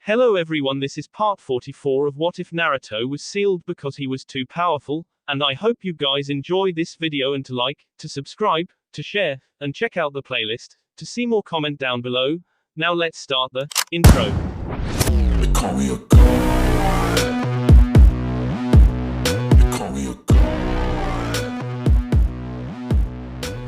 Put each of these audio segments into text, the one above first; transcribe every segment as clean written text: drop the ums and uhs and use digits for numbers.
Hello everyone, this is part 44 of What If Naruto Was Sealed Because He Was Too Powerful, and I hope you guys enjoy this video and to like, to subscribe, to share, and check out the playlist, to see more comment down below. Now let's start the intro. They call me a god. They call me a god.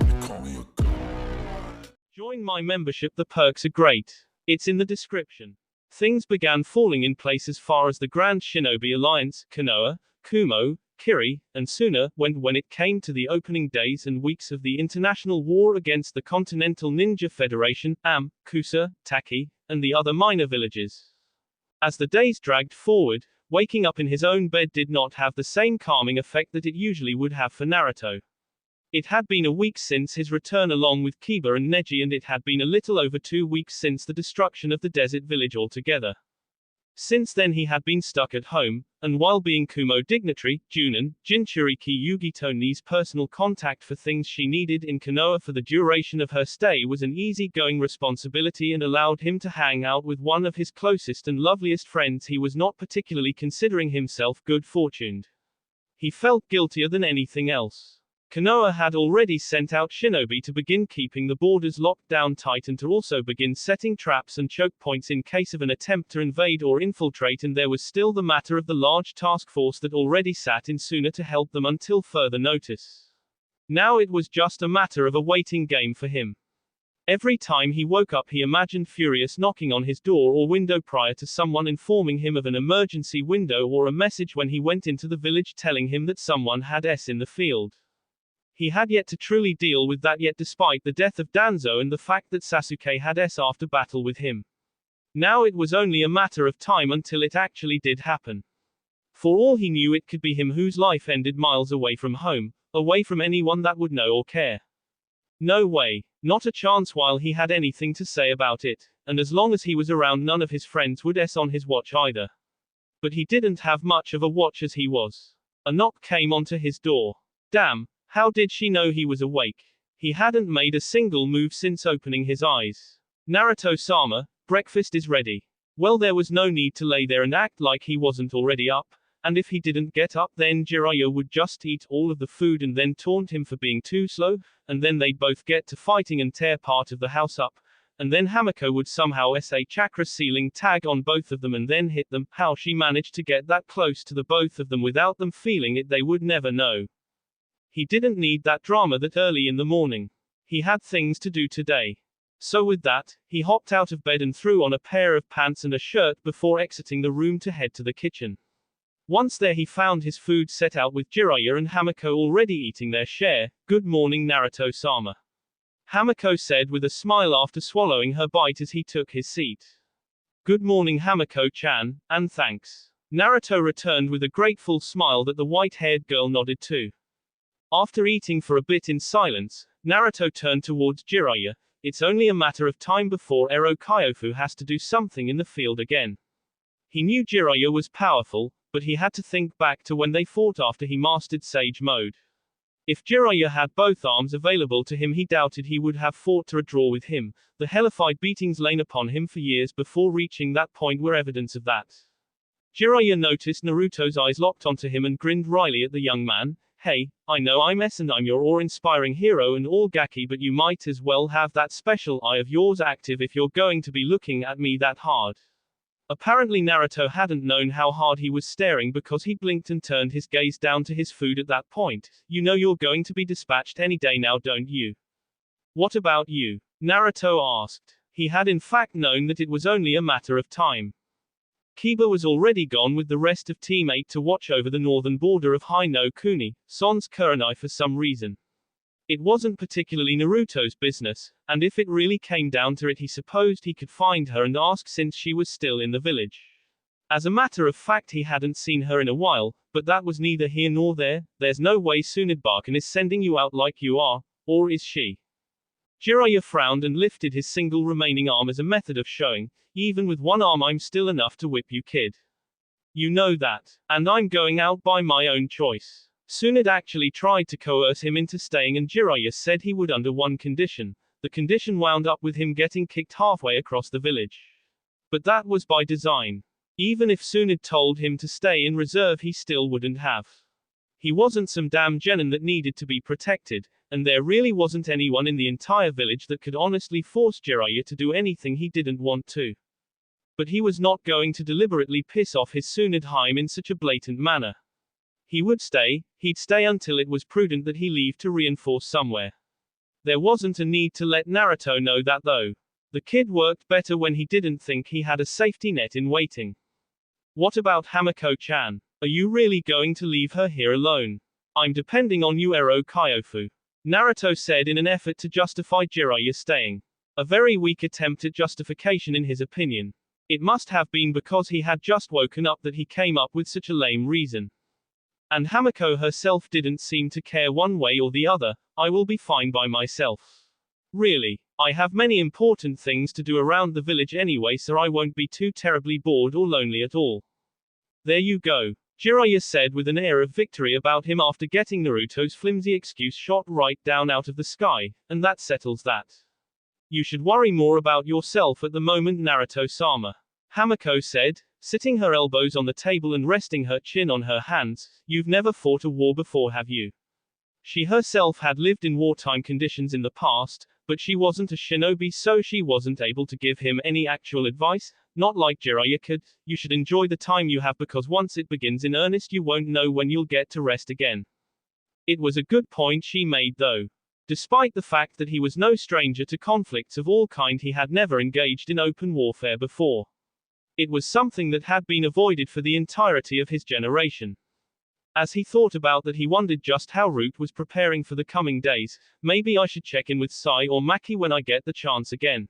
They call me a god. Join my membership, the perks are great. It's in the description. Things began falling in place as far as the Grand Shinobi Alliance, Konoha, Kumo, Kiri, and Suna, went when it came to the opening days and weeks of the international war against the Continental Ninja Federation, Kusa, Taki, and the other minor villages. As the days dragged forward, waking up in his own bed did not have the same calming effect that it usually would have for Naruto. It had been a week since his return along with Kiba and Neji, and it had been a little over 2 weeks since the destruction of the desert village altogether. Since then he had been stuck at home, and while being Kumo dignitary, Junin, Jinchuriki Yugitone's personal contact for things she needed in Konoha for the duration of her stay was an easy-going responsibility and allowed him to hang out with one of his closest and loveliest friends. He was not particularly considering himself good-fortuned. He felt guiltier than anything else. Konoha had already sent out shinobi to begin keeping the borders locked down tight and to also begin setting traps and choke points in case of an attempt to invade or infiltrate, and there was still the matter of the large task force that already sat in Suna to help them until further notice. Now it was just a matter of a waiting game for him. Every time he woke up he imagined Furious knocking on his door or window prior to someone informing him of an emergency window or a message when he went into the village telling him that someone had S in the field. He had yet to truly deal with that yet, despite the death of Danzo and the fact that Sasuke had S after battle with him. Now it was only a matter of time until it actually did happen. For all he knew, it could be him whose life ended miles away from home, away from anyone that would know or care. No way. Not a chance while he had anything to say about it, and as long as he was around none of his friends would S on his watch either. But he didn't have much of a watch as he was. A knock came onto his door. Damn. How did she know he was awake? He hadn't made a single move since opening his eyes. Naruto-sama, breakfast is ready. Well, there was no need to lay there and act like he wasn't already up, and if he didn't get up then Jiraiya would just eat all of the food and then taunt him for being too slow, and then they'd both get to fighting and tear part of the house up, and then Hamiko would somehow SA chakra ceiling tag on both of them and then hit them. How she managed to get that close to the both of them without them feeling it, they would never know. He didn't need that drama that early in the morning. He had things to do today. So with that, he hopped out of bed and threw on a pair of pants and a shirt before exiting the room to head to the kitchen. Once there he found his food set out with Jiraiya and Hamiko already eating their share. Good morning, Naruto-sama. Hamiko said with a smile after swallowing her bite as he took his seat. Good morning, Hamiko-chan, and thanks. Naruto returned with a grateful smile that the white-haired girl nodded to. After eating for a bit in silence, Naruto turned towards Jiraiya. It's only a matter of time before Ero Kyofu has to do something in the field again. He knew Jiraiya was powerful, but he had to think back to when they fought after he mastered Sage Mode. If Jiraiya had both arms available to him, he doubted he would have fought to a draw with him. The hellified beatings lain upon him for years before reaching that point were evidence of that. Jiraiya noticed Naruto's eyes locked onto him and grinned wryly at the young man. Hey, I know I'm S and I'm your awe-inspiring hero and all gaki, but you might as well have that special eye of yours active if you're going to be looking at me that hard. Apparently Naruto hadn't known how hard he was staring because he blinked and turned his gaze down to his food at that point. You know you're going to be dispatched any day now, don't you? What about you? Naruto asked. He had in fact known that it was only a matter of time. Kiba was already gone with the rest of Team 8 to watch over the northern border of Hai no Kuni, Son's Kurenai for some reason. It wasn't particularly Naruto's business, and if it really came down to it he supposed he could find her and ask since she was still in the village. As a matter of fact he hadn't seen her in a while, but that was neither here nor there. There's no way Tsunade is sending you out like you are, or is she? Jiraiya frowned and lifted his single remaining arm as a method of showing, even with one arm I'm still enough to whip you, kid. You know that. And I'm going out by my own choice. Tsunade actually tried to coerce him into staying and Jiraiya said he would under one condition. The condition wound up with him getting kicked halfway across the village. But that was by design. Even if Tsunade told him to stay in reserve, he still wouldn't have. He wasn't some damn genin that needed to be protected, and there really wasn't anyone in the entire village that could honestly force Jiraiya to do anything he didn't want to. But he was not going to deliberately piss off his Tsunade Haim in such a blatant manner. He would stay, he'd stay until it was prudent that he leave to reinforce somewhere. There wasn't a need to let Naruto know that though. The kid worked better when he didn't think he had a safety net in waiting. What about Hamako-chan? Are you really going to leave her here alone? I'm depending on you, Ero Kyofu. Naruto said in an effort to justify Jiraiya staying. A very weak attempt at justification in his opinion. It must have been because he had just woken up that he came up with such a lame reason. And Hamako herself didn't seem to care one way or the other. I will be fine by myself. Really, I have many important things to do around the village anyway, so I won't be too terribly bored or lonely at all. There you go, Jiraiya said with an air of victory about him after getting Naruto's flimsy excuse shot right down out of the sky, and that settles that. You should worry more about yourself at the moment, Naruto-sama. Hamako said, sitting her elbows on the table and resting her chin on her hands. You've never fought a war before, have you? She herself had lived in wartime conditions in the past, but she wasn't a shinobi, so she wasn't able to give him any actual advice. Not like Jiraiya could. You should enjoy the time you have, because once it begins in earnest you won't know when you'll get to rest again. It was a good point she made though. Despite the fact that he was no stranger to conflicts of all kind, he had never engaged in open warfare before. It was something that had been avoided for the entirety of his generation. As he thought about that, he wondered just how Root was preparing for the coming days. Maybe I should check in with Sai or Maki when I get the chance again.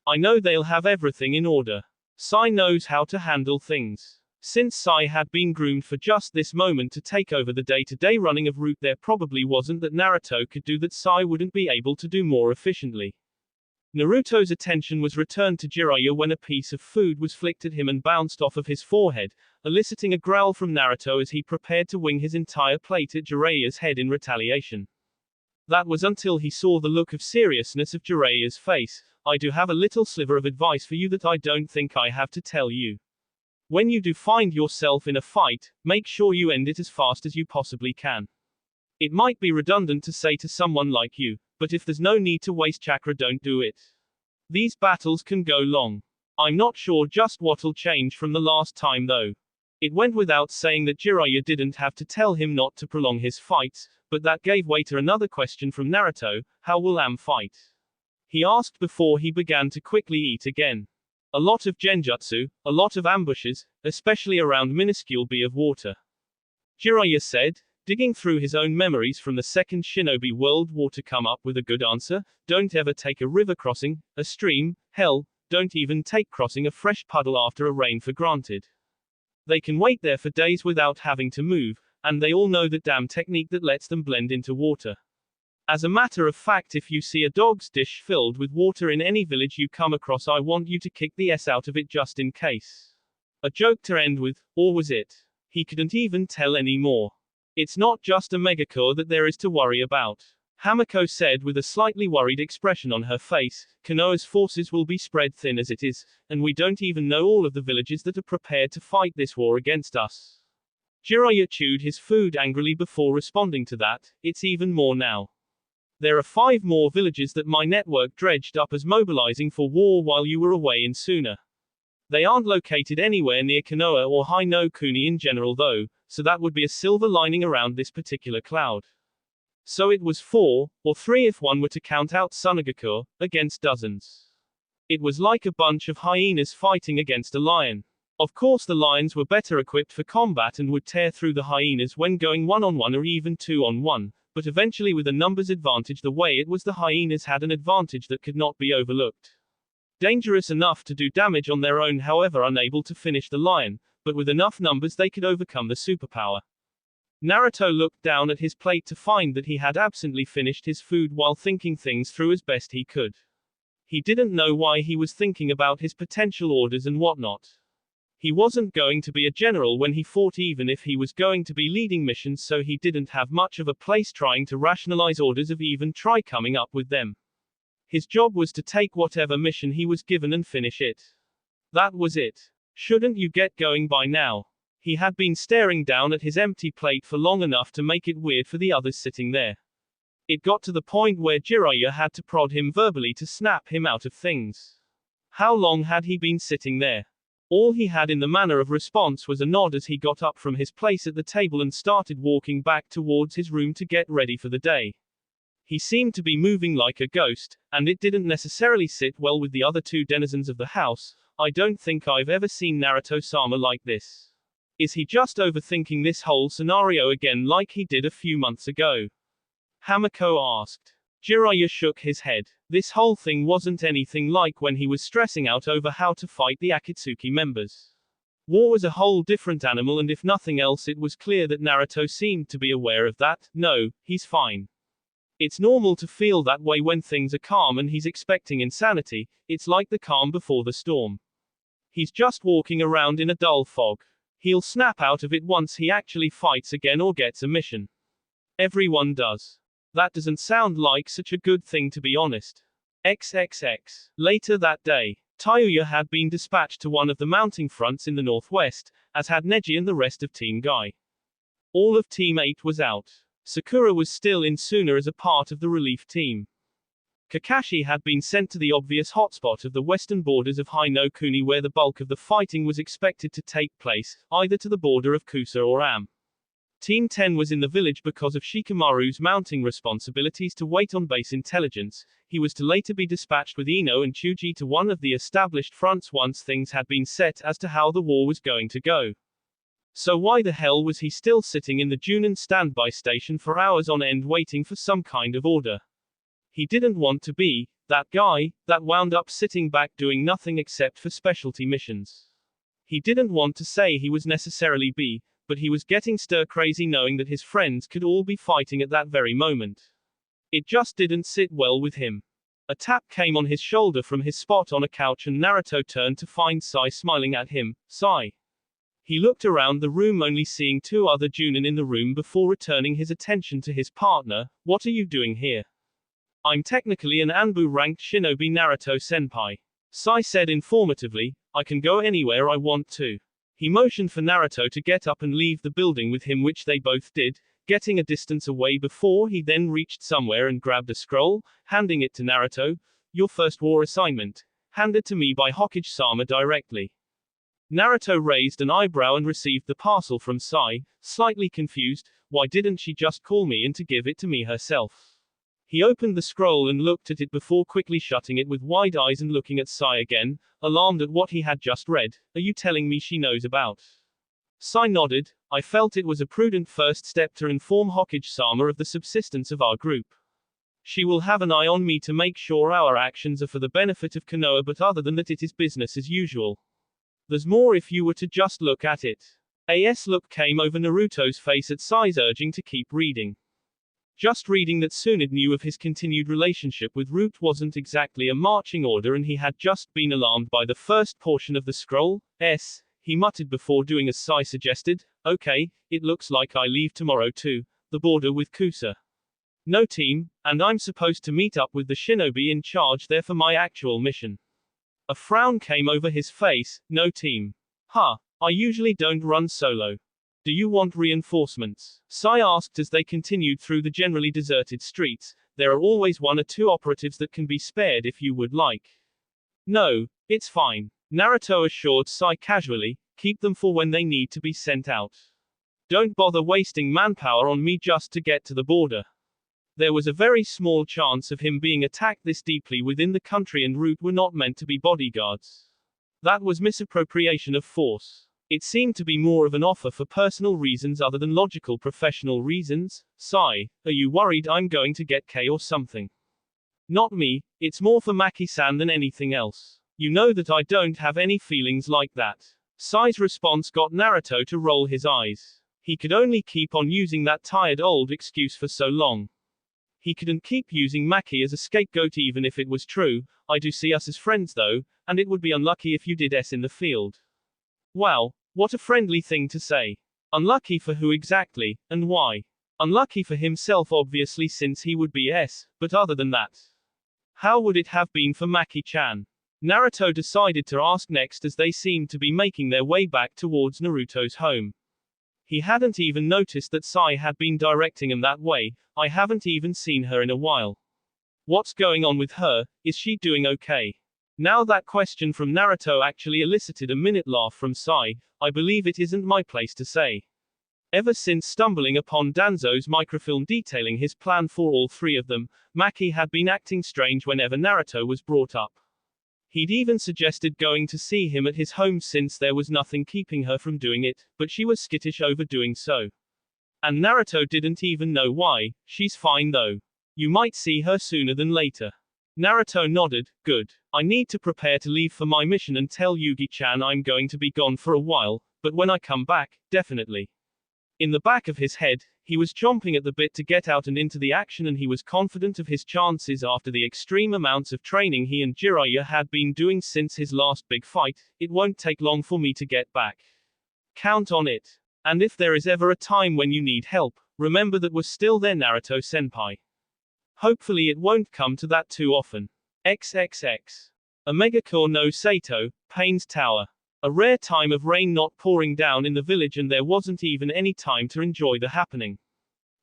I know they'll have everything in order. Sai knows how to handle things. Since Sai had been groomed for just this moment to take over the day-to-day running of Root, there probably wasn't that Naruto could do that Sai wouldn't be able to do more efficiently. Naruto's attention was returned to Jiraiya when a piece of food was flicked at him and bounced off of his forehead, eliciting a growl from Naruto as he prepared to wing his entire plate at Jiraiya's head in retaliation. That was until he saw the look of seriousness of Jiraiya's face. I do have a little sliver of advice for you that I don't think I have to tell you. When you do find yourself in a fight, make sure you end it as fast as you possibly can. It might be redundant to say to someone like you, but if there's no need to waste chakra, don't do it. These battles can go long. I'm not sure just what'll change from the last time though. It went without saying that Jiraiya didn't have to tell him not to prolong his fights, but that gave way to another question from Naruto. How will Am fight? He asked before he began to quickly eat again. A lot of genjutsu, a lot of ambushes, especially around minuscule bee of water. Jiraiya said, digging through his own memories from the Second Shinobi World War to come up with a good answer. Don't ever take a river crossing, a stream, hell, don't even take crossing a fresh puddle after a rain for granted. They can wait there for days without having to move, and they all know that damn technique that lets them blend into water. As a matter of fact, if you see a dog's dish filled with water in any village you come across, I want you to kick the S out of it just in case. A joke to end with, or was it? He couldn't even tell anymore. It's not just a megacure that there is to worry about. Hamako said with a slightly worried expression on her face. Konoha's forces will be spread thin as it is, and we don't even know all of the villages that are prepared to fight this war against us. Jiraiya chewed his food angrily before responding to that. It's even more now. There are 5 more villages that my network dredged up as mobilizing for war while you were away in Suna. They aren't located anywhere near Konoha or Hai no Kuni in general though, so that would be a silver lining around this particular cloud. So it was 4, or 3 if one were to count out Sunagakure, against dozens. It was like a bunch of hyenas fighting against a lion. Of course the lions were better equipped for combat and would tear through the hyenas when going one-on-one or even two-on-one, but eventually with a numbers advantage the way it was the hyenas had an advantage that could not be overlooked. Dangerous enough to do damage on their own, however unable to finish the lion, but with enough numbers they could overcome the superpower. Naruto looked down at his plate to find that he had absently finished his food while thinking things through as best he could. He didn't know why he was thinking about his potential orders and whatnot. He wasn't going to be a general when he fought, even if he was going to be leading missions, so he didn't have much of a place trying to rationalize orders or even try coming up with them. His job was to take whatever mission he was given and finish it. That was it. Shouldn't you get going by now? He had been staring down at his empty plate for long enough to make it weird for the others sitting there. It got to the point where Jiraiya had to prod him verbally to snap him out of things. How long had he been sitting there? All he had in the manner of response was a nod as he got up from his place at the table and started walking back towards his room to get ready for the day. He seemed to be moving like a ghost, and it didn't necessarily sit well with the other two denizens of the house. I don't think I've ever seen Naruto-sama like this. Is he just overthinking this whole scenario again like he did a few months ago? Hamako asked. Jiraiya shook his head. This whole thing wasn't anything like when he was stressing out over how to fight the Akatsuki members. War was a whole different animal, and if nothing else it was clear that Naruto seemed to be aware of that. No, he's fine. It's normal to feel that way when things are calm and he's expecting insanity. It's like the calm before the storm. He's just walking around in a dull fog. He'll snap out of it once he actually fights again or gets a mission. Everyone does. That doesn't sound like such a good thing, to be honest. XXX. Later that day, Tayuya had been dispatched to one of the mounting fronts in the northwest, as had Neji and the rest of Team Guy. All of Team 8 was out. Sakura was still in Suna as a part of the relief team. Kakashi had been sent to the obvious hotspot of the western borders of Hi-no-Kuni, where the bulk of the fighting was expected to take place, either to the border of Kusa or Am. Team 10 was in the village because of Shikamaru's mounting responsibilities to wait on base intelligence. He was to later be dispatched with Ino and Chuji to one of the established fronts once things had been set as to how the war was going to go. So why the hell was he still sitting in the Junin standby station for hours on end waiting for some kind of order? He didn't want to be that guy that wound up sitting back doing nothing except for specialty missions. He didn't want to say he was necessarily but he was getting stir-crazy knowing that his friends could all be fighting at that very moment. It just didn't sit well with him. A tap came on his shoulder from his spot on a couch and Naruto turned to find Sai smiling at him. Sai. He looked around the room, only seeing two other Junin in the room before returning his attention to his partner. What are you doing here? I'm technically an Anbu-ranked shinobi, Naruto-senpai. Sai said informatively. I can go anywhere I want to. He motioned for Naruto to get up and leave the building with him, which they both did, getting a distance away before he then reached somewhere and grabbed a scroll, handing it to Naruto. Your first war assignment. Handed to me by Hokage-sama directly. Naruto raised an eyebrow and received the parcel from Sai, slightly confused. Why didn't she just call me in to give it to me herself? He opened the scroll and looked at it before quickly shutting it with wide eyes and looking at Sai again, alarmed at what he had just read. Are you telling me she knows about? Sai nodded. I felt it was a prudent first step to inform Hokage-sama of the subsistence of our group. She will have an eye on me to make sure our actions are for the benefit of Konoha, but other than that it is business as usual. There's more if you were to just look at it. AS look came over Naruto's face at Sai's urging to keep reading. Just reading that Tsunade knew of his continued relationship with Root wasn't exactly a marching order, and he had just been alarmed by the first portion of the scroll. He muttered before doing as Sai suggested. Okay, it looks like I leave tomorrow too, the border with Kusa. No team, and I'm supposed to meet up with the shinobi in charge there for my actual mission. A frown came over his face. No team. Huh, I usually don't run solo. Do you want reinforcements? Sai asked as they continued through the generally deserted streets. There are always one or two operatives that can be spared if you would like. No, it's fine. Naruto assured Sai casually. Keep them for when they need to be sent out. Don't bother wasting manpower on me just to get to the border. There was a very small chance of him being attacked this deeply within the country, and Root were not meant to be bodyguards. That was misappropriation of force. It seemed to be more of an offer for personal reasons other than logical professional reasons. Sai, are you worried I'm going to get K or something? Not me, it's more for Maki-san than anything else. You know that I don't have any feelings like that. Sai's response got Naruto to roll his eyes. He could only keep on using that tired old excuse for so long. He couldn't keep using Maki as a scapegoat even if it was true. I do see us as friends though, and it would be unlucky if you did S in the field. Wow, what a friendly thing to say. Unlucky for who exactly, and why? Unlucky for himself obviously, since he would be S, but other than that. How would it have been for Maki-chan? Naruto decided to ask next as they seemed to be making their way back towards Naruto's home. He hadn't even noticed that Sai had been directing him that way. I haven't even seen her in a while. What's going on with her? Is she doing okay? Now that question from Naruto actually elicited a minute laugh from Sai. I believe it isn't my place to say. Ever since stumbling upon Danzo's microfilm detailing his plan for all three of them, Maki had been acting strange whenever Naruto was brought up. He'd even suggested going to see him at his home since there was nothing keeping her from doing it, but she was skittish over doing so. And Naruto didn't even know why. She's fine though. You might see her sooner than later. Naruto nodded. Good. I need to prepare to leave for my mission and tell Yugi-chan I'm going to be gone for a while, but when I come back, definitely. In the back of his head, he was chomping at the bit to get out and into the action, and he was confident of his chances after the extreme amounts of training he and Jiraiya had been doing since his last big fight. It won't take long for me to get back. Count on it. And if there is ever a time when you need help, remember that we're still there, Naruto-senpai. Hopefully it won't come to that too often. XXX. Omegakure no Sato, Pain's Tower. A rare time of rain not pouring down in the village, and there wasn't even any time to enjoy the happening.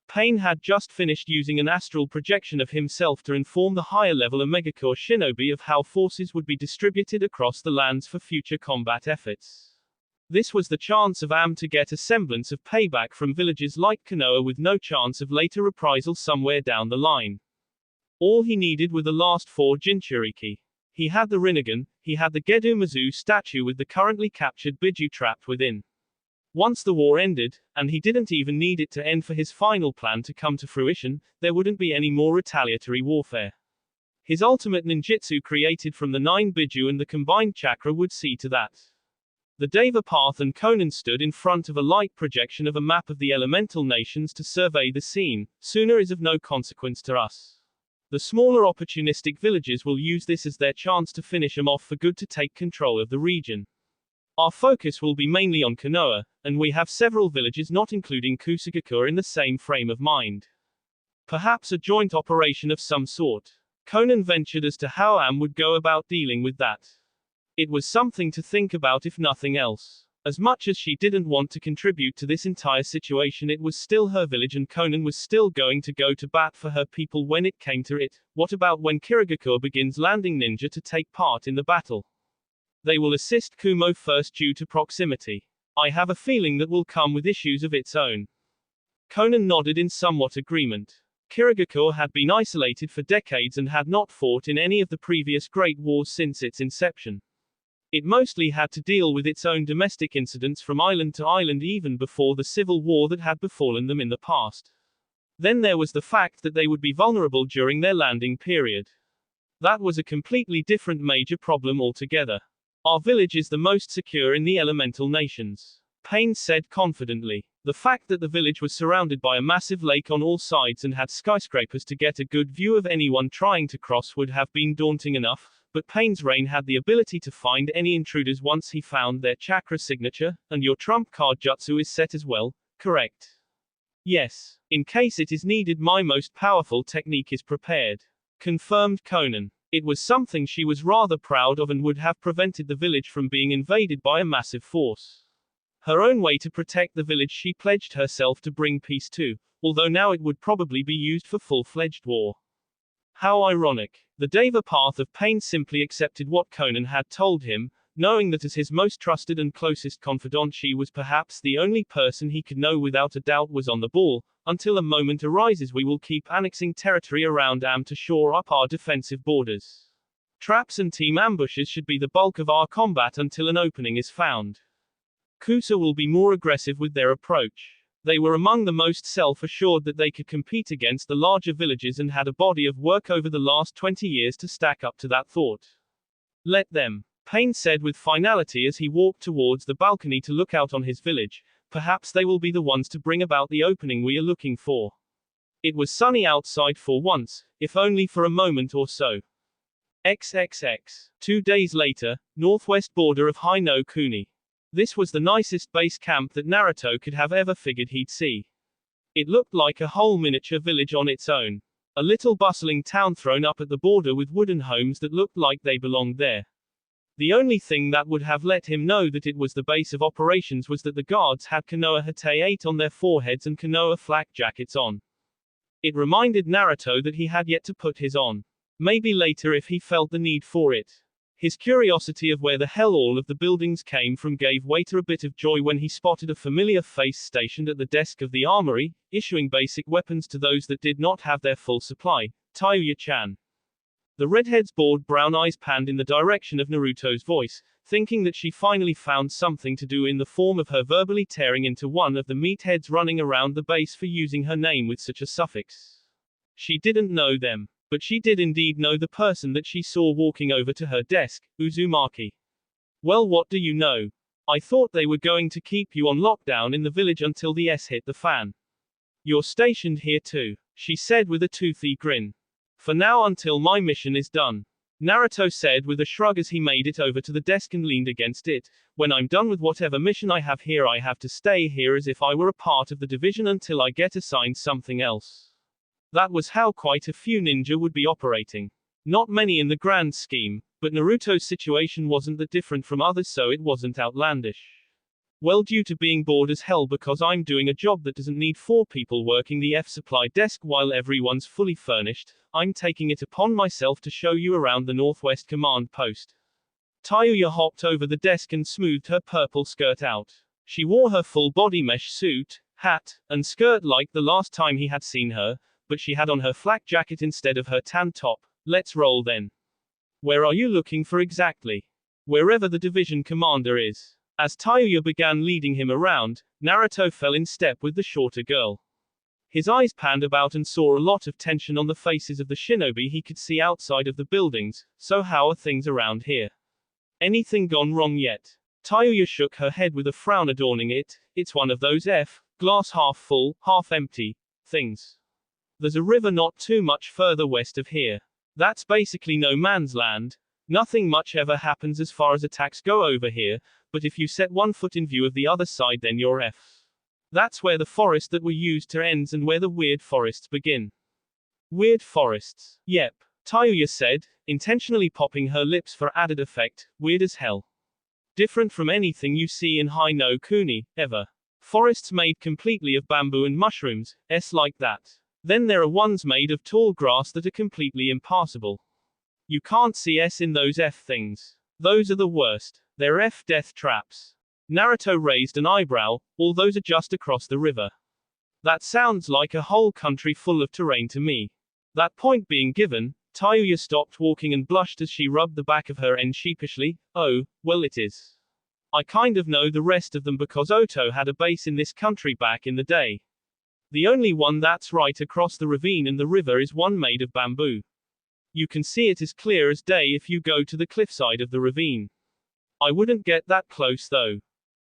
Pain had just finished using an astral projection of himself to inform the higher level Omegakure shinobi of how forces would be distributed across the lands for future combat efforts. This was the chance of Am to get a semblance of payback from villages like Konoha with no chance of later reprisal somewhere down the line. All he needed were the last 4 Jinchuriki. He had the Rinnegan, he had the Gedo-Mizu statue with the currently captured Biju trapped within. Once the war ended, and he didn't even need it to end for his final plan to come to fruition, there wouldn't be any more retaliatory warfare. His ultimate ninjutsu created from the 9 Biju and the combined chakra would see to that. The Deva Path and Conan stood in front of a light projection of a map of the elemental nations to survey the scene. Sooner is of no consequence to us. The smaller opportunistic villages will use this as their chance to finish them off for good, to take control of the region. Our focus will be mainly on Konoha, and we have several villages not including Kusagakure in the same frame of mind. Perhaps a joint operation of some sort. Conan ventured as to how Am would go about dealing with that. It was something to think about if nothing else. As much as she didn't want to contribute to this entire situation, it was still her village and Conan was still going to go to bat for her people when it came to it. What about when Kirigakure begins landing ninja to take part in the battle? They will assist Kumo first due to proximity. I have a feeling that will come with issues of its own. Conan nodded in somewhat agreement. Kirigakure had been isolated for decades and had not fought in any of the previous great wars since its inception. It mostly had to deal with its own domestic incidents from island to island even before the civil war that had befallen them in the past. Then there was the fact that they would be vulnerable during their landing period. That was a completely different major problem altogether. Our village is the most secure in the elemental nations, Pain said confidently. The fact that the village was surrounded by a massive lake on all sides and had skyscrapers to get a good view of anyone trying to cross would have been daunting enough. But Pain's Rain had the ability to find any intruders once he found their chakra signature, and your trump card jutsu is set as well, correct? Yes. In case it is needed, my most powerful technique is prepared. Confirmed Conan. It was something she was rather proud of and would have prevented the village from being invaded by a massive force. Her own way to protect the village she pledged herself to bring peace to, although now it would probably be used for full-fledged war. How ironic. The Deva Path of Pain simply accepted what Conan had told him, knowing that as his most trusted and closest confidant she was perhaps the only person he could know without a doubt was on the ball. Until a moment arises, we will keep annexing territory around Am to shore up our defensive borders. Traps and team ambushes should be the bulk of our combat until an opening is found. Kusa will be more aggressive with their approach. They were among the most self-assured that they could compete against the larger villages and had a body of work over the last 20 years to stack up to that thought. Let them, Pain said with finality as he walked towards the balcony to look out on his village. Perhaps they will be the ones to bring about the opening we are looking for. It was sunny outside for once, if only for a moment or so. XXX. 2 days later, northwest border of Hino Kuni. This was the nicest base camp that Naruto could have ever figured he'd see. It looked like a whole miniature village on its own. A little bustling town thrown up at the border with wooden homes that looked like they belonged there. The only thing that would have let him know that it was the base of operations was that the guards had Konoha Hatei 8 on their foreheads and Konoha flak jackets on. It reminded Naruto that he had yet to put his on. Maybe later if he felt the need for it. His curiosity of where the hell all of the buildings came from gave Waiter a bit of joy when he spotted a familiar face stationed at the desk of the armory, issuing basic weapons to those that did not have their full supply. Tayuya-chan. The redhead's bored brown eyes panned in the direction of Naruto's voice, thinking that she finally found something to do in the form of her verbally tearing into one of the meatheads running around the base for using her name with such a suffix. She didn't know them. But she did indeed know the person that she saw walking over to her desk, Uzumaki. Well, what do you know? I thought they were going to keep you on lockdown in the village until the S hit the fan. You're stationed here too, she said with a toothy grin. For now until my mission is done. Naruto said with a shrug as he made it over to the desk and leaned against it. When I'm done with whatever mission I have here, I have to stay here as if I were a part of the division until I get assigned something else. That was how quite a few ninja would be operating. Not many in the grand scheme, but Naruto's situation wasn't that different from others, so it wasn't outlandish. Well, due to being bored as hell because I'm doing a job that doesn't need 4 people working the F-supply desk while everyone's fully furnished, I'm taking it upon myself to show you around the Northwest Command Post. Tayuya hopped over the desk and smoothed her purple skirt out. She wore her full body mesh suit, hat, and skirt like the last time he had seen her, but she had on her flak jacket instead of her tan top. Let's roll then. Where are you looking for exactly? Wherever the division commander is. As Tayuya began leading him around, Naruto fell in step with the shorter girl. His eyes panned about and saw a lot of tension on the faces of the shinobi he could see outside of the buildings. So how are things around here? Anything gone wrong yet? Tayuya shook her head with a frown adorning it. It's one of those glass half full, half empty things. There's a river not too much further west of here. That's basically no man's land. Nothing much ever happens as far as attacks go over here, but if you set one foot in view of the other side then you're F. That's where the forest that were used to ends and where the weird forests begin. Weird forests. Yep. Tayuya said, intentionally popping her lips for added effect. Weird as hell. Different from anything you see in Hai no Kuni, ever. Forests made completely of bamboo and mushrooms, like that. Then there are ones made of tall grass that are completely impassable. You can't see in those F things. Those are the worst. They're F death traps. Naruto raised an eyebrow. All those are just across the river. That sounds like a whole country full of terrain to me. That point being given, Tayuya stopped walking and blushed as she rubbed the back of her end sheepishly. Oh, well it is. I kind of know the rest of them because Oto had a base in this country back in the day. The only one that's right across the ravine and the river is one made of bamboo. You can see it as clear as day if you go to the cliffside of the ravine. I wouldn't get that close though.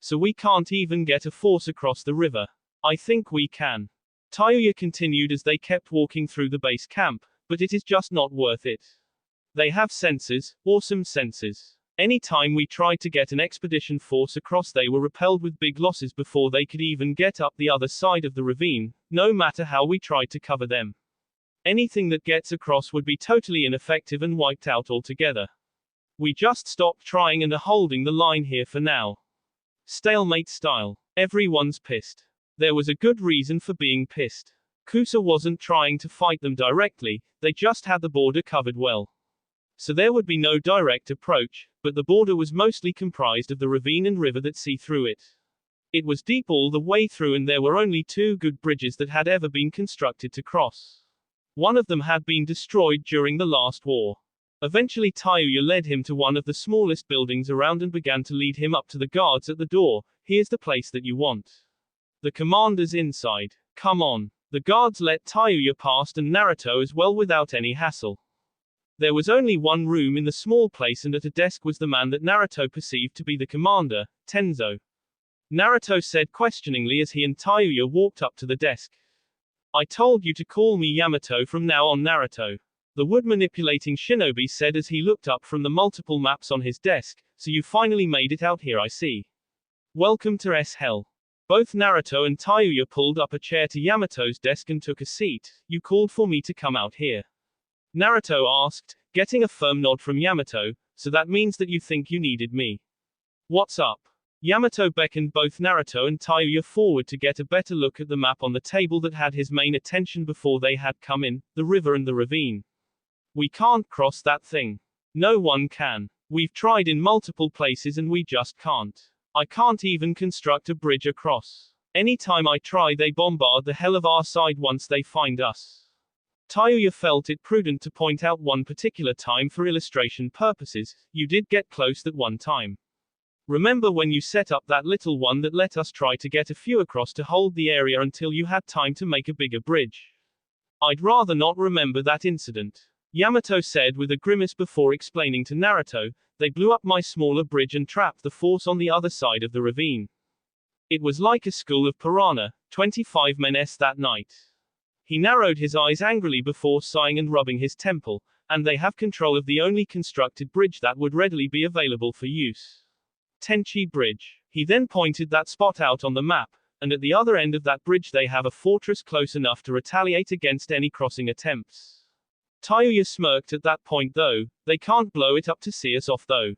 So we can't even get a force across the river. I think we can. Tayuya continued as they kept walking through the base camp, but it is just not worth it. They have sensors, awesome sensors. Anytime we tried to get an expedition force across they were repelled with big losses before they could even get up the other side of the ravine, no matter how we tried to cover them. Anything that gets across would be totally ineffective and wiped out altogether. We just stopped trying and are holding the line here for now. Stalemate style. Everyone's pissed. There was a good reason for being pissed. Kusa wasn't trying to fight them directly, they just had the border covered well. So there would be no direct approach, but the border was mostly comprised of the ravine and river that see through it. It was deep all the way through and there were only 2 good bridges that had ever been constructed to cross. One of them had been destroyed during the last war. Eventually Tayuya led him to one of the smallest buildings around and began to lead him up to the guards at the door. Here's the place that you want. The commander's inside. Come on. The guards let Tayuya past and Naruto as well without any hassle. There was only one room in the small place and at a desk was the man that Naruto perceived to be the commander, Tenzo. Naruto said questioningly as he and Tayuya walked up to the desk. I told you to call me Yamato from now on, Naruto. The wood-manipulating shinobi said as he looked up from the multiple maps on his desk. So you finally made it out here, I see. Welcome to hell. Both Naruto and Tayuya pulled up a chair to Yamato's desk and took a seat. You called for me to come out here? Naruto asked, getting a firm nod from Yamato. So that means that you think you needed me. What's up? Yamato beckoned both Naruto and Tayuya forward to get a better look at the map on the table that had his main attention before they had come in, the river and the ravine. We can't cross that thing. No one can. We've tried in multiple places and we just can't. I can't even construct a bridge across. Anytime I try they bombard the hell of our side once they find us. Tayuya felt it prudent to point out one particular time for illustration purposes. You did get close that one time. Remember when you set up that little one that let us try to get a few across to hold the area until you had time to make a bigger bridge? I'd rather not remember that incident. Yamato said with a grimace before explaining to Naruto, they blew up my smaller bridge and trapped the force on the other side of the ravine. It was like a school of piranha, 25 men that night. He narrowed his eyes angrily before sighing and rubbing his temple, and they have control of the only constructed bridge that would readily be available for use. Tenchi Bridge. He then pointed that spot out on the map, and at the other end of that bridge they have a fortress close enough to retaliate against any crossing attempts. Tayuya smirked at that point though, they can't blow it up to see us off though.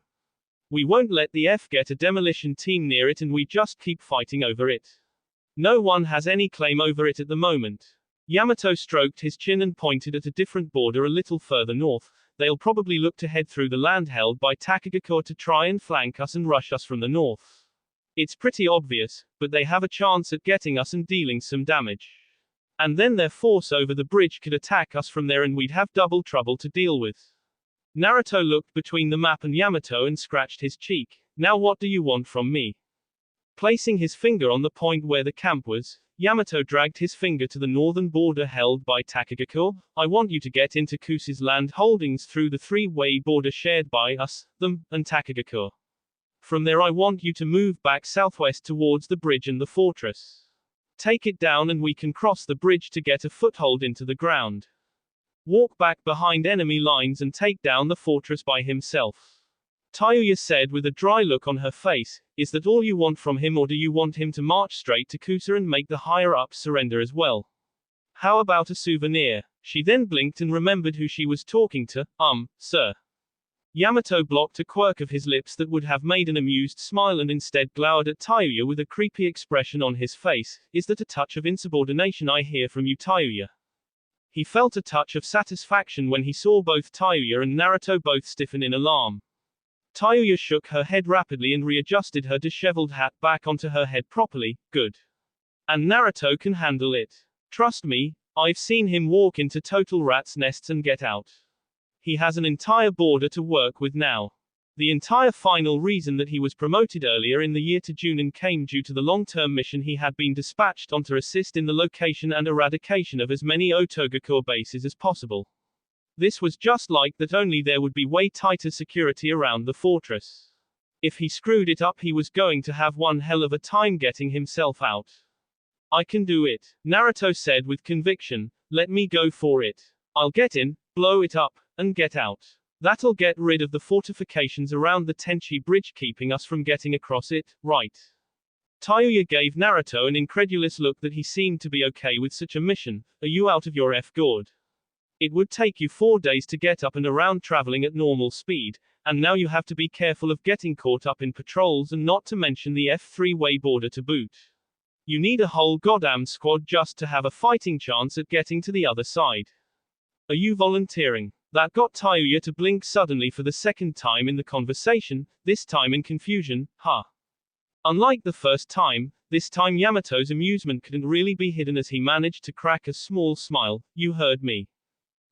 We won't let the F get a demolition team near it and we just keep fighting over it. No one has any claim over it at the moment. Yamato stroked his chin and pointed at a different border a little further north. They'll probably look to head through the land held by Takagakure to try and flank us and rush us from the north. It's pretty obvious, but they have a chance at getting us and dealing some damage. And then their force over the bridge could attack us from there and we'd have double trouble to deal with. Naruto looked between the map and Yamato and scratched his cheek. Now what do you want from me? Placing his finger on the point where the camp was, Yamato dragged his finger to the northern border held by Takagakure. I want you to get into Kuse's land holdings through the three-way border shared by us, them, and Takagakure. From there I want you to move back southwest towards the bridge and the fortress. Take it down and we can cross the bridge to get a foothold into the ground. Walk back behind enemy lines and take down the fortress by himself. Tayuya said with a dry look on her face, is that all you want from him or do you want him to march straight to Kusa and make the higher-ups surrender as well? How about a souvenir? She then blinked and remembered who she was talking to, sir. Yamato blocked a quirk of his lips that would have made an amused smile and instead glowered at Tayuya with a creepy expression on his face. Is that a touch of insubordination I hear from you, Tayuya? He felt a touch of satisfaction when he saw both Tayuya and Naruto both stiffen in alarm. Tayuya shook her head rapidly and readjusted her disheveled hat back onto her head properly. Good. And Naruto can handle it. Trust me, I've seen him walk into total rat's nests and get out. He has an entire border to work with now. The entire final reason that he was promoted earlier in the year to Junin came due to the long-term mission he had been dispatched on to assist in the location and eradication of as many Otogakure bases as possible. This was just like that, only there would be way tighter security around the fortress. If he screwed it up he was going to have one hell of a time getting himself out. I can do it, Naruto said with conviction. Let me go for it. I'll get in, blow it up, and get out. That'll get rid of the fortifications around the Tenchi Bridge keeping us from getting across it, right? Tayuya gave Naruto an incredulous look that he seemed to be okay with such a mission. Are you out of your gourd? It would take you 4 days to get up and around traveling at normal speed, and now you have to be careful of getting caught up in patrols and not to mention the F3-way border to boot. You need a whole goddamn squad just to have a fighting chance at getting to the other side. Are you volunteering? That got Tayuya to blink suddenly for the second time in the conversation, this time in confusion. Huh. Unlike the first time, this time Yamato's amusement couldn't really be hidden as he managed to crack a small smile. You heard me.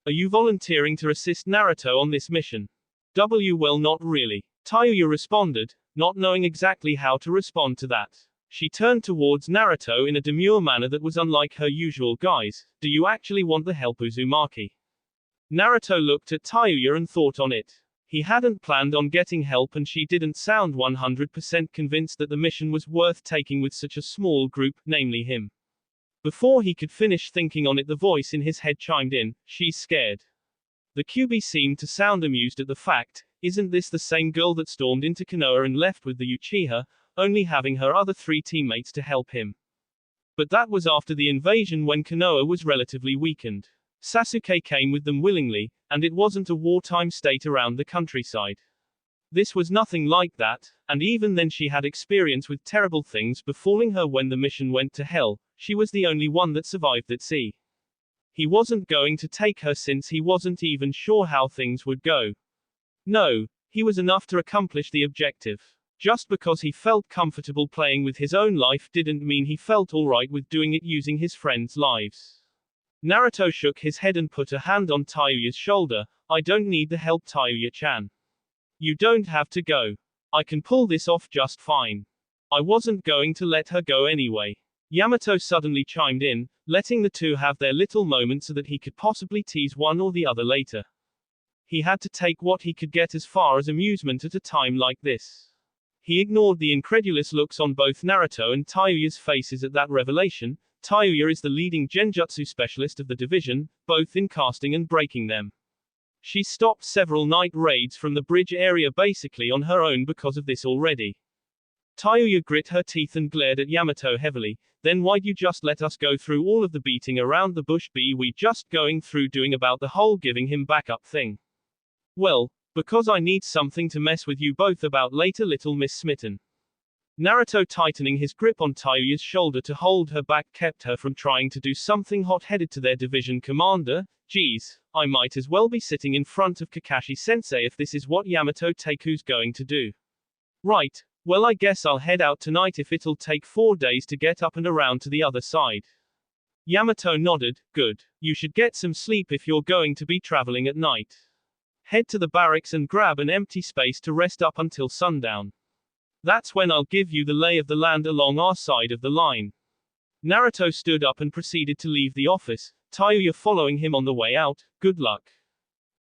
Are you volunteering to assist Naruto on this mission? Well, not really. Tayuya responded, not knowing exactly how to respond to that. She turned towards Naruto in a demure manner that was unlike her usual guise. Do you actually want the help, Uzumaki? Naruto looked at Tayuya and thought on it. He hadn't planned on getting help and she didn't sound 100% convinced that the mission was worth taking with such a small group, namely him. Before he could finish thinking on it, the voice in his head chimed in, she's scared. The QB seemed to sound amused at the fact. Isn't this the same girl that stormed into Konoha and left with the Uchiha, only having her other 3 teammates to help him? But that was after the invasion when Konoha was relatively weakened. Sasuke came with them willingly, and it wasn't a wartime state around the countryside. This was nothing like that, and even then she had experience with terrible things befalling her when the mission went to hell. She was the only one that survived at sea. He wasn't going to take her since he wasn't even sure how things would go. No, he was enough to accomplish the objective. Just because he felt comfortable playing with his own life didn't mean he felt alright with doing it using his friends' lives. Naruto shook his head and put a hand on Tayuya's shoulder. I don't need the help, Tayuya-chan. You don't have to go. I can pull this off just fine. I wasn't going to let her go anyway. Yamato suddenly chimed in, letting the two have their little moment so that he could possibly tease one or the other later. He had to take what he could get as far as amusement at a time like this. He ignored the incredulous looks on both Naruto and Tayuya's faces at that revelation. Tayuya is the leading genjutsu specialist of the division, both in casting and breaking them. She stopped several night raids from the bridge area basically on her own because of this already. Tayuya grit her teeth and glared at Yamato heavily. Then why'd you just let us go through all of the beating around the bush? Be we just going through doing about the whole giving him backup thing? Well, because I need something to mess with you both about later, little Miss Smitten. Naruto, tightening his grip on Tayuya's shoulder to hold her back, kept her from trying to do something hot-headed to their division commander. Geez, I might as well be sitting in front of Kakashi-sensei if this is what Yamato Taku's going to do. Right, well I guess I'll head out tonight if it'll take 4 days to get up and around to the other side. Yamato nodded. Good. You should get some sleep if you're going to be traveling at night. Head to the barracks and grab an empty space to rest up until sundown. That's when I'll give you the lay of the land along our side of the line. Naruto stood up and proceeded to leave the office, Tayuya following him on the way out. Good luck.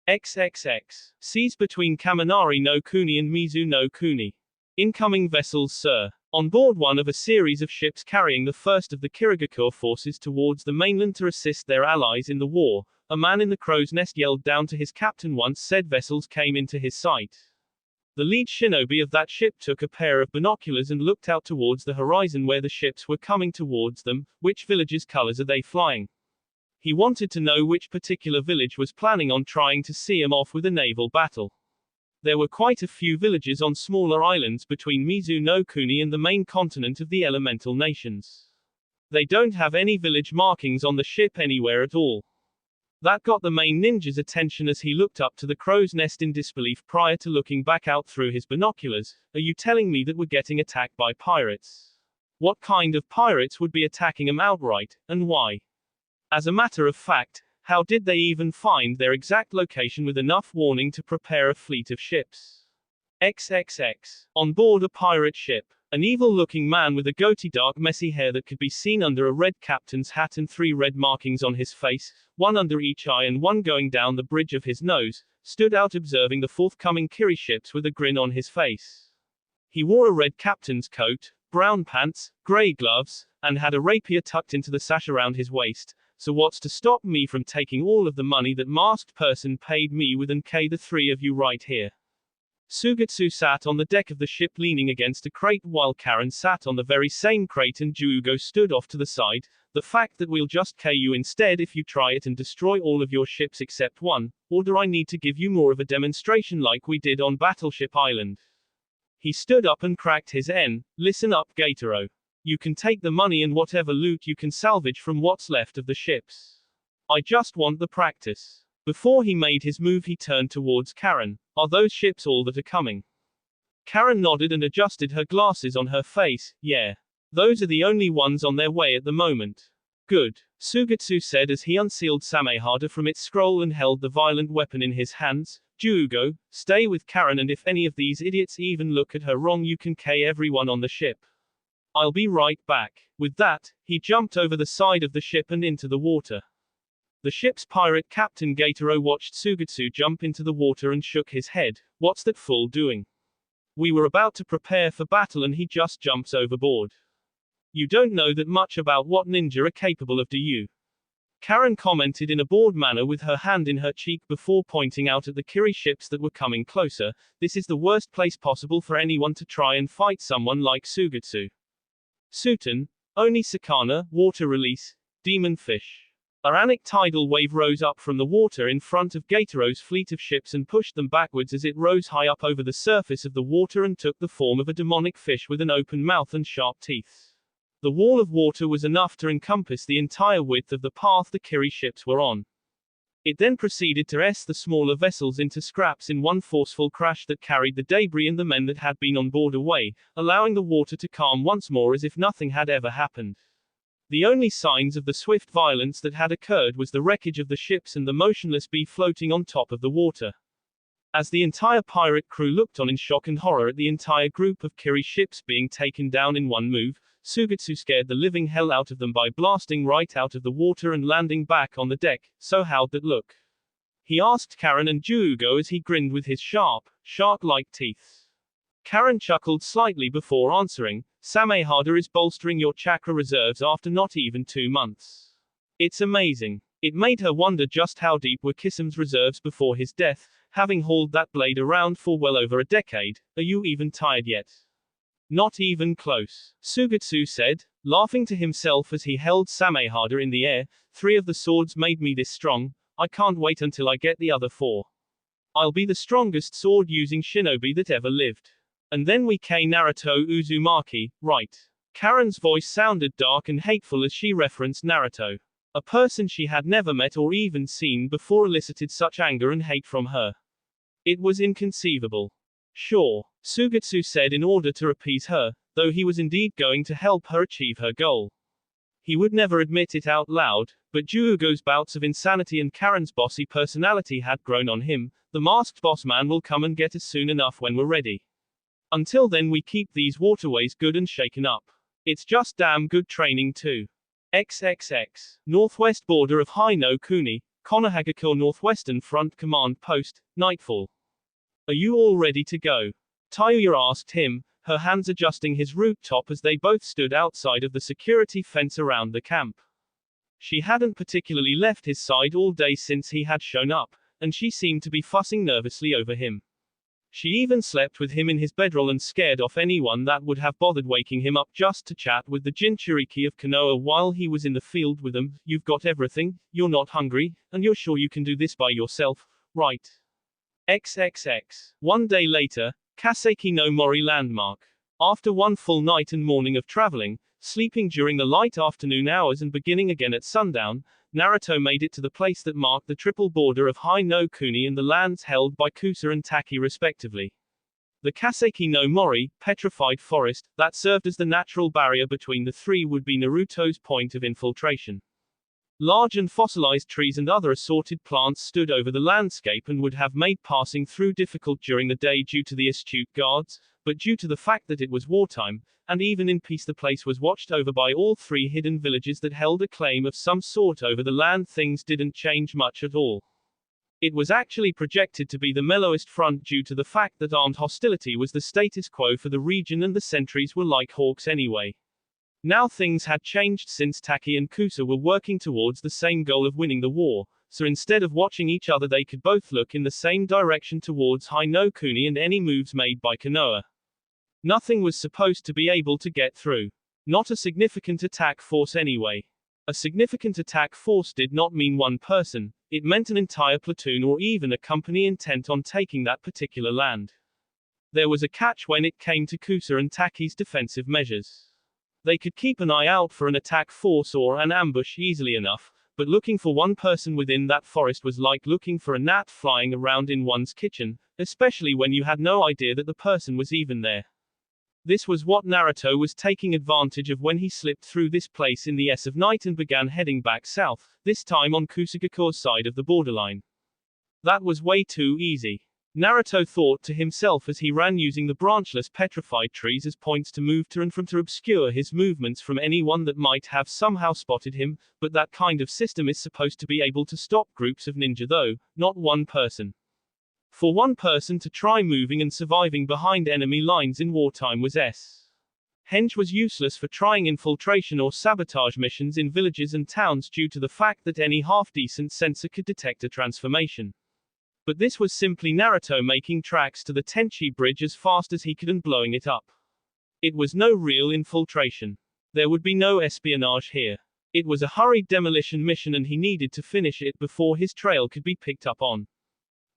XXX. Seas between Kaminari no Kuni and Mizu no Kuni. Incoming vessels, sir. On board one of a series of ships carrying the first of the Kirigakure forces towards the mainland to assist their allies in the war, a man in the crow's nest yelled down to his captain once said vessels came into his sight. The lead shinobi of that ship took a pair of binoculars and looked out towards the horizon where the ships were coming towards them. Which village's colors are they flying? He wanted to know which particular village was planning on trying to see him off with a naval battle. There were quite a few villages on smaller islands between Mizu no Kuni and the main continent of the elemental nations. They don't have any village markings on the ship anywhere at all. That got the main ninja's attention as he looked up to the crow's nest in disbelief prior to looking back out through his binoculars. Are you telling me that we're getting attacked by pirates? What kind of pirates would be attacking them outright, and why? As a matter of fact, how did they even find their exact location with enough warning to prepare a fleet of ships? XXX. On board a pirate ship. An evil-looking man with a goatee, dark messy hair that could be seen under a red captain's hat and 3 red markings on his face, one under each eye and one going down the bridge of his nose, stood out observing the forthcoming Kiri ships with a grin on his face. He wore a red captain's coat, brown pants, grey gloves, and had a rapier tucked into the sash around his waist. So what's to stop me from taking all of the money that masked person paid me with and the 3 of you right here? Sugetsu sat on the deck of the ship leaning against a crate while Karen sat on the very same crate and Juugo stood off to the side. The fact that we'll just KO you instead if you try it and destroy all of your ships except one, or do I need to give you more of a demonstration like we did on Battleship Island? He stood up and cracked his Listen up, Gatoro. You can take the money and whatever loot you can salvage from what's left of the ships. I just want the practice. Before he made his move he turned towards Karen. Are those ships all that are coming? Karen nodded and adjusted her glasses on her face. Yeah. Those are the only ones on their way at the moment. Good. Sugetsu said as he unsealed Samehada from its scroll and held the violent weapon in his hands. Juugo, stay with Karen and if any of these idiots even look at her wrong you can KO everyone on the ship. I'll be right back. With that, he jumped over the side of the ship and into the water. The ship's pirate captain Gatoro watched Sugetsu jump into the water and shook his head. What's that fool doing? We were about to prepare for battle and he just jumps overboard. You don't know that much about what ninja are capable of, do you? Karen commented in a bored manner with her hand in her cheek before pointing out at the Kiri ships that were coming closer. This is the worst place possible for anyone to try and fight someone like Sugetsu. Suten, Oni Sakana, water release, demon fish. A Ranic tidal wave rose up from the water in front of Gataro's fleet of ships and pushed them backwards as it rose high up over the surface of the water and took the form of a demonic fish with an open mouth and sharp teeth. The wall of water was enough to encompass the entire width of the path the Kiri ships were on. It then proceeded to the smaller vessels into scraps in one forceful crash that carried the debris and the men that had been on board away, allowing the water to calm once more as if nothing had ever happened. The only signs of the swift violence that had occurred was the wreckage of the ships and the motionless bee floating on top of the water. As the entire pirate crew looked on in shock and horror at the entire group of Kiri ships being taken down in one move, Sugetsu scared the living hell out of them by blasting right out of the water and landing back on the deck. "So how'd that look?" he asked Karen and Juugo as he grinned with his sharp, shark-like teeth. Karen chuckled slightly before answering, "Samehada is bolstering your chakra reserves after not even 2 months. It's amazing." It made her wonder just how deep were Kisam's reserves before his death, having hauled that blade around for well over a decade. "Are you even tired yet?" "Not even close," Sugetsu said, laughing to himself as he held Samehada in the air. "3 of the swords made me this strong. I can't wait until I get the other 4. I'll be the strongest sword-using shinobi that ever lived. And then we K Naruto Uzumaki, right?" Karen's voice sounded dark and hateful as she referenced Naruto. A person she had never met or even seen before elicited such anger and hate from her. It was inconceivable. "Sure," Sugetsu said in order to appease her, though he was indeed going to help her achieve her goal. He would never admit it out loud, but Juugo's bouts of insanity and Karen's bossy personality had grown on him. "The masked boss man will come and get us soon enough when we're ready. Until then we keep these waterways good and shaken up. It's just damn good training too." XXX. Northwest border of Hino Kuni, Konohagakure Northwestern Front Command Post, nightfall. "Are you all ready to go?" Tayuya asked him, her hands adjusting his root top as they both stood outside of the security fence around the camp. She hadn't particularly left his side all day since he had shown up, and she seemed to be fussing nervously over him. She even slept with him in his bedroll and scared off anyone that would have bothered waking him up just to chat with the Jinchuriki of Konoha while he was in the field with them. "You've got everything, you're not hungry, and you're sure you can do this by yourself, right?" XXX. One day later, Kaseki no Mori landmark. After one full night and morning of traveling, sleeping during the light afternoon hours and beginning again at sundown, Naruto made it to the place that marked the triple border of Hino Kuni and the lands held by Kusa and Taki respectively. The Kaseki no Mori, petrified forest, that served as the natural barrier between the 3 would be Naruto's point of infiltration. Large and fossilized trees and other assorted plants stood over the landscape and would have made passing through difficult during the day due to the astute guards, but due to the fact that it was wartime, and even in peace the place was watched over by all 3 hidden villages that held a claim of some sort over the land. Things didn't change much at all. It was actually projected to be the mellowest front due to the fact that armed hostility was the status quo for the region and the sentries were like hawks anyway. Now things had changed since Taki and Kusa were working towards the same goal of winning the war, so instead of watching each other they could both look in the same direction towards Hino Kuni and any moves made by Konoha. Nothing was supposed to be able to get through. Not a significant attack force anyway. A significant attack force did not mean one person, it meant an entire platoon or even a company intent on taking that particular land. There was a catch when it came to Kusa and Taki's defensive measures. They could keep an eye out for an attack force or an ambush easily enough, but looking for one person within that forest was like looking for a gnat flying around in one's kitchen, especially when you had no idea that the person was even there. This was what Naruto was taking advantage of when he slipped through this place in the S of night and began heading back south, this time on Kusagakure's side of the borderline. That was way too easy. Naruto thought to himself as he ran, using the branchless petrified trees as points to move to and from to obscure his movements from anyone that might have somehow spotted him, but that kind of system is supposed to be able to stop groups of ninja though, not one person. For one person to try moving and surviving behind enemy lines in wartime was Henge was useless for trying infiltration or sabotage missions in villages and towns due to the fact that any half-decent sensor could detect a transformation. But this was simply Naruto making tracks to the Tenchi bridge as fast as he could and blowing it up. It was no real infiltration. There would be no espionage here. It was a hurried demolition mission and he needed to finish it before his trail could be picked up on.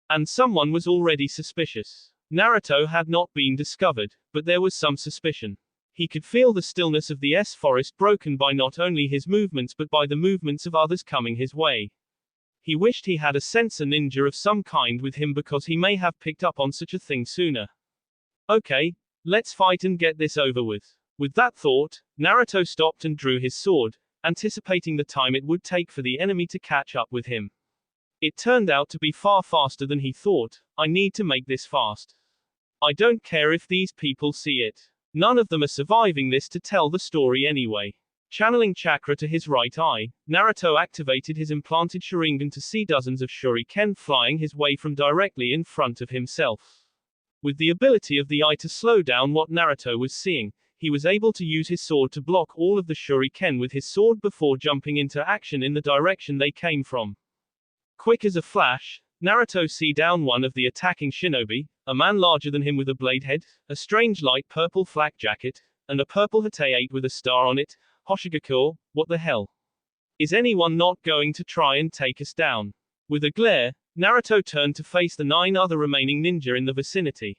And someone was already suspicious. Naruto had not been discovered, but there was some suspicion. He could feel the stillness of the forest broken by not only his movements but by the movements of others coming his way. He wished he had a sensor ninja of some kind with him because he may have picked up on such a thing sooner. Okay, let's fight and get this over with. With that thought, Naruto stopped and drew his sword, anticipating the time it would take for the enemy to catch up with him. It turned out to be far faster than he thought. I need to make this fast. I don't care if these people see it. None of them are surviving this to tell the story anyway. Channeling chakra to his right eye, Naruto activated his implanted Sharingan to see dozens of shuriken flying his way from directly in front of himself. With the ability of the eye to slow down what Naruto was seeing, he was able to use his sword to block all of the shuriken with his sword before jumping into action in the direction they came from. Quick as a flash, Naruto see down one of the attacking shinobi, a man larger than him with a blade head, a strange light purple flak jacket, and a purple hate with a star on it. Hoshigakure, what the hell? Is anyone not going to try and take us down? With a glare, Naruto turned to face the 9 other remaining ninja in the vicinity.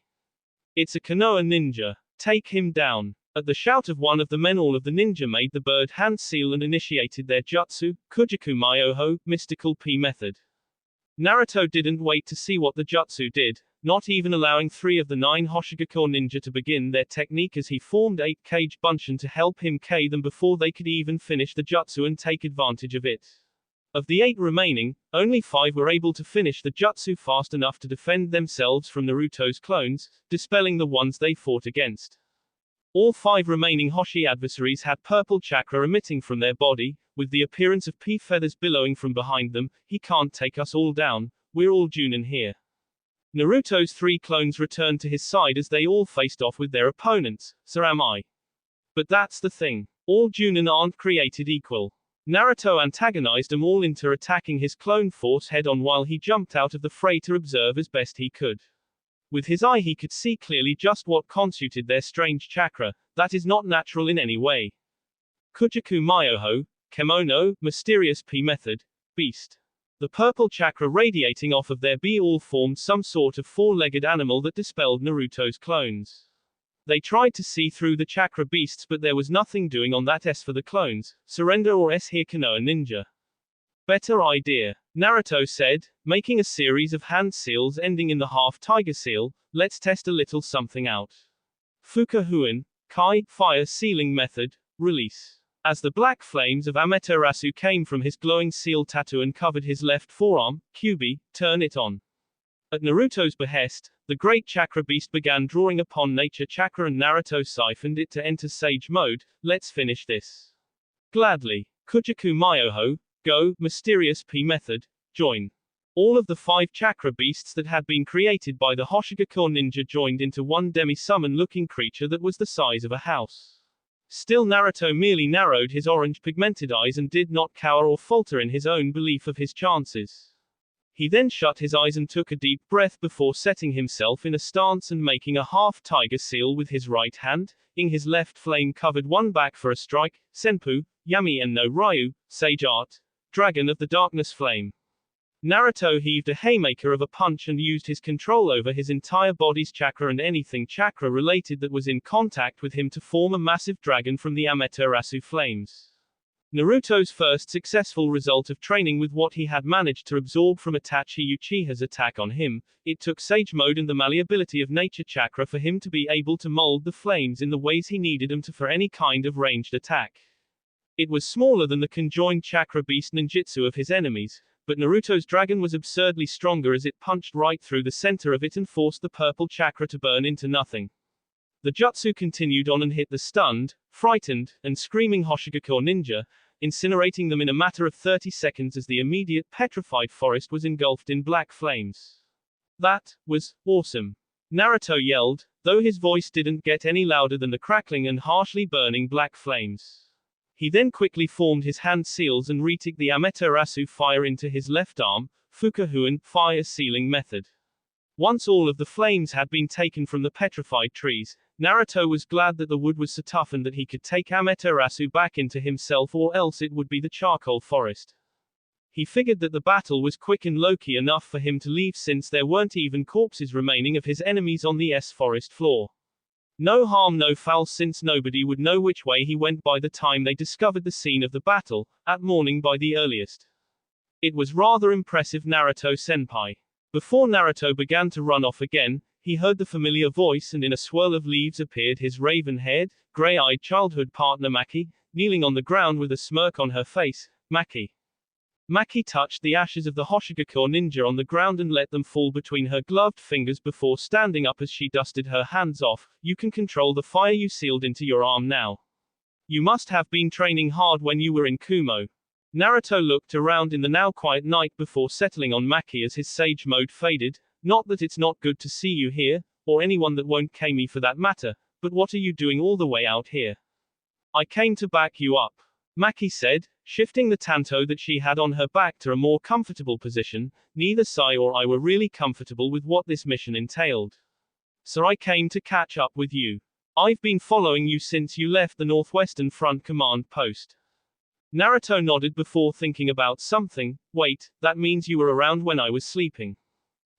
It's a Konoha ninja. Take him down. At the shout of one of the men, all of the ninja made the bird hand seal and initiated their jutsu, Kujaku Myoho, mystical P method. Naruto didn't wait to see what the jutsu did, not even allowing 3 of the 9 Hoshigakure ninja to begin their technique as he formed 8 Kage Bunshin to help him K them before they could even finish the jutsu and take advantage of it. Of the 8 remaining, only 5 were able to finish the jutsu fast enough to defend themselves from Naruto's clones, dispelling the ones they fought against. All 5 remaining Hoshi adversaries had purple chakra emitting from their body, with the appearance of pea feathers billowing from behind them. He can't take us all down, we're all Junin here. Naruto's 3 clones returned to his side as they all faced off with their opponents, so am I. But that's the thing. All Junin aren't created equal. Naruto antagonized them all into attacking his clone force head-on while he jumped out of the fray to observe as best he could. With his eye he could see clearly just what constituted their strange chakra, that is not natural in any way. Kujaku Myoho, Kemono, mysterious P method, beast. The purple chakra radiating off of their B all formed some sort of 4-legged animal that dispelled Naruto's clones. They tried to see through the chakra beasts but there was nothing doing on that S for the clones. Surrender or S here Konoha ninja. Better idea. Naruto said, making a series of hand seals ending in the half tiger seal. Let's test a little something out. Fukahuan, Kai, fire sealing method, release. As the black flames of Amaterasu came from his glowing seal tattoo and covered his left forearm, Kyubi, turn it on. At Naruto's behest, the great chakra beast began drawing upon nature chakra and Naruto siphoned it to enter sage mode. Let's finish this. Gladly. Kujaku Myoho, go, mysterious P method, join. All of the 5 chakra beasts that had been created by the Hoshigakure ninja joined into one demi-summon looking creature that was the size of a house. Still Naruto merely narrowed his orange pigmented eyes and did not cower or falter in his own belief of his chances. He then shut his eyes and took a deep breath before setting himself in a stance and making a half tiger seal with his right hand, in his left flame covered one back for a strike, Senpu, Yami and no Ryu, Sage Art, Dragon of the Darkness Flame. Naruto heaved a haymaker of a punch and used his control over his entire body's chakra and anything chakra related that was in contact with him to form a massive dragon from the Amaterasu flames. Naruto's first successful result of training with what he had managed to absorb from Itachi Uchiha's attack on him, it took sage mode and the malleability of nature chakra for him to be able to mold the flames in the ways he needed them to for any kind of ranged attack. It was smaller than the conjoined chakra beast ninjutsu of his enemies, but Naruto's dragon was absurdly stronger as it punched right through the center of it and forced the purple chakra to burn into nothing. The jutsu continued on and hit the stunned, frightened, and screaming Hoshigakure ninja, incinerating them in a matter of 30 seconds as the immediate petrified forest was engulfed in black flames. That was awesome. Naruto yelled, though his voice didn't get any louder than the crackling and harshly burning black flames. He then quickly formed his hand seals and retook the Amaterasu fire into his left arm, Fukahuan, fire sealing method. Once all of the flames had been taken from the petrified trees, Naruto was glad that the wood was so tough and that he could take Amaterasu back into himself, or else it would be the charcoal forest. He figured that the battle was quick and low-key enough for him to leave, since there weren't even corpses remaining of his enemies on the forest floor. No harm, no foul, since nobody would know which way he went by the time they discovered the scene of the battle, at morning by the earliest. It was rather impressive, Naruto-senpai. Before Naruto began to run off again, he heard the familiar voice, and in a swirl of leaves appeared his raven-haired, gray-eyed childhood partner Maki, kneeling on the ground with a smirk on her face. Maki touched the ashes of the Hoshigakure ninja on the ground and let them fall between her gloved fingers before standing up as she dusted her hands off. You can control the fire you sealed into your arm now. You must have been training hard when you were in Kumo. Naruto looked around in the now quiet night before settling on Maki as his sage mode faded. Not that it's not good to see you here, or anyone that won't Kami for that matter, but what are you doing all the way out here? I came to back you up, Maki said, shifting the tanto that she had on her back to a more comfortable position. Neither Sai or I were really comfortable with what this mission entailed. So I came to catch up with you. I've been following you since you left the Northwestern Front Command Post. Naruto nodded before thinking about something. Wait, that means you were around when I was sleeping.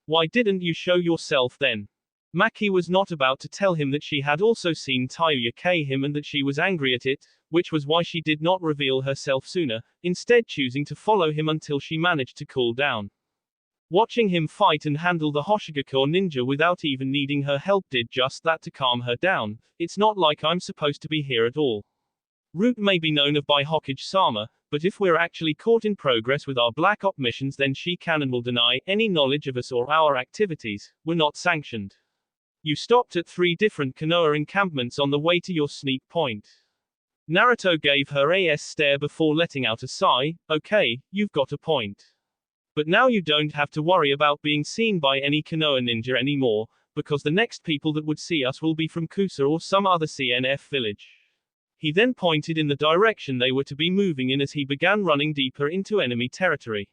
Why didn't you show yourself then? Maki was not about to tell him that she had also seen Taiyo K him and that she was angry at it, which was why she did not reveal herself sooner, instead choosing to follow him until she managed to cool down. Watching him fight and handle the Hoshigakure ninja without even needing her help did just that to calm her down. It's not like I'm supposed to be here at all. Root may be known of by Hokage-sama, but if we're actually caught in progress with our Black Op missions, then she can and will deny any knowledge of us or our activities. We're not sanctioned. You stopped at 3 different Konoha encampments on the way to your sneak point. Naruto gave her a stare before letting out a sigh. Okay, you've got a point. But now you don't have to worry about being seen by any Konoha ninja anymore, because the next people that would see us will be from Kusa or some other CNF village. He then pointed in the direction they were to be moving in as he began running deeper into enemy territory.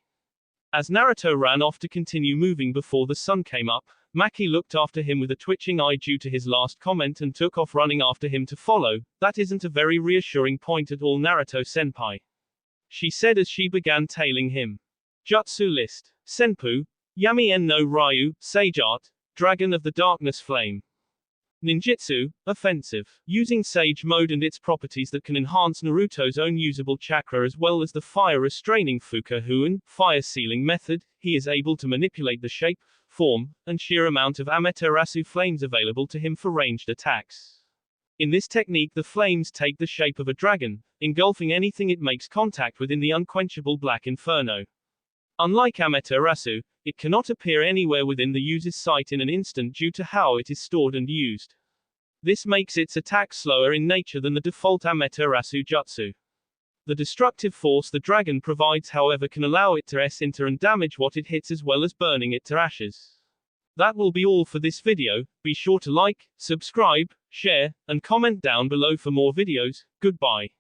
As Naruto ran off to continue moving before the sun came up, Maki looked after him with a twitching eye due to his last comment and took off running after him to follow. That isn't a very reassuring point at all, Naruto-senpai, she said as she began tailing him. Jutsu list. Senpu, Yami En no Ryu, Sage Art, Dragon of the Darkness Flame. Ninjutsu, Offensive. Using Sage Mode and its properties that can enhance Naruto's own usable chakra as well as the fire restraining Fukahuan, fire sealing method, he is able to manipulate the shape, form, and sheer amount of Amaterasu flames available to him for ranged attacks. In this technique, the flames take the shape of a dragon, engulfing anything it makes contact with in the unquenchable black inferno. Unlike Amaterasu, it cannot appear anywhere within the user's sight in an instant due to how it is stored and used. This makes its attack slower in nature than the default Amaterasu jutsu. The destructive force the dragon provides, however, can allow it to enter and damage what it hits as well as burning it to ashes. That will be all for this video. Be sure to like, subscribe, share, and comment down below for more videos. Goodbye.